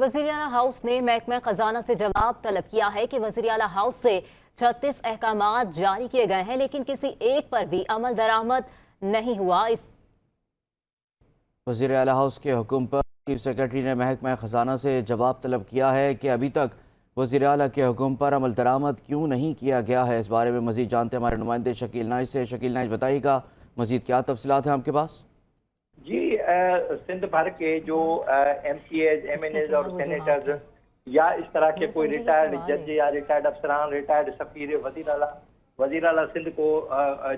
وزیر اعلیٰ ہاؤس نے محکمہ خزانہ سے جواب طلب کیا ہے کہ وزیر اعلیٰ ہاؤس سے 36 احکامات جاری کیے گئے ہیں لیکن کسی ایک پر بھی عمل درآمد نہیں ہوا۔ وزیر اعلیٰ ہاؤس کے حکم پر چیف سیکرٹری نے محکمہ خزانہ سے جواب طلب کیا ہے کہ ابھی تک وزیر اعلیٰ کے حکم پر عمل درآمد کیوں نہیں کیا گیا ہے۔ اس بارے میں مزید جانتے ہیں ہمارے نمائندے شکیل نائج سے۔ شکیل نائج، بتائیے گا مزید کیا تفصیلات ہیں آپ کے پاس؟ جی، سندھ بھر کے جو MCAs, MNAs اور سینیٹرز یا اس طرح کے کوئی ریٹائرڈ جج یا ریٹائرڈ افسران، ریٹائرڈ سفیر، وزیر اعلیٰ سندھ کو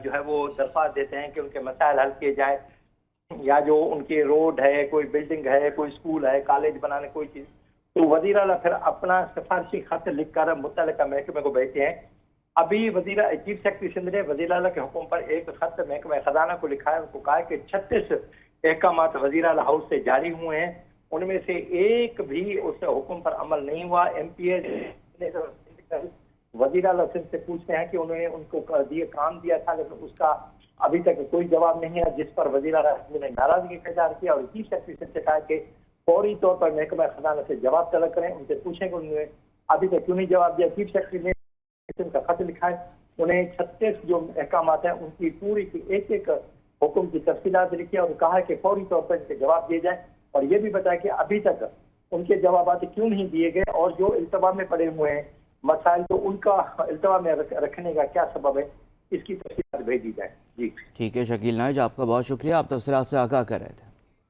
جو ہے وہ درخواست دیتے ہیں کہ ان کے مسائل حل کیے جائیں، یا جو ان کے روڈ ہے، کوئی بلڈنگ ہے، کوئی اسکول ہے، کالج بنانے کوئی چیز، تو وزیر اعلیٰ پھر اپنا سفارشی خط لکھ کر متعلقہ محکمے کو بھیجتے ہیں۔ ابھی چیف سیکرٹری سندھ نے وزیر اعلیٰ کے حکم پر ایک خط محکمہ خزانہ کو لکھا ہے، ان کو کہا ہے کہ 36 احکامات وزیر اعلیٰ ہاؤس سے جاری ہوئے ہیں، ان میں سے ایک بھی اس حکم پر عمل نہیں ہوا۔ ایم پی ایز وزیر اعلیٰ سندھ سے پوچھتے ہیں کہ انہوں نے ان کو کام دیا تھا لیکن اس کا ابھی تک کوئی جواب نہیں ہے، جس پر وزیر اعلیٰ نے ناراضگی کا اظہار کیا اور چیف سیکرٹری سندھ سے کہا کہ فوری طور پر محکمہ خزانہ سے جواب طلب کریں، ان سے پوچھیں کہ انہوں نے ابھی تک کیوں نہیں جواب دیا۔ چیف سیکرٹری نے ان کا خط لکھا ہے، انہیں 36 جو احکامات ہیں ان کی پوری کی ایک ایک حکم کی تفصیلات لکھی اور کہا ہے کہ فوری طور پر ان کے جواب دیے جائیں، اور یہ بھی بتایا کہ ابھی تک ان کے جوابات کیوں نہیں دیے گئے اور جو التوا میں پڑے ہوئے ہیں مسائل، تو ان کا التوا میں رکھنے کا کیا سبب ہے، اس کی تفصیلات بھیج دی جائے۔ جی ٹھیک ہے شکیل نائج، آپ کا بہت شکریہ، آپ تفصیلات سے آگاہ کر رہے تھے۔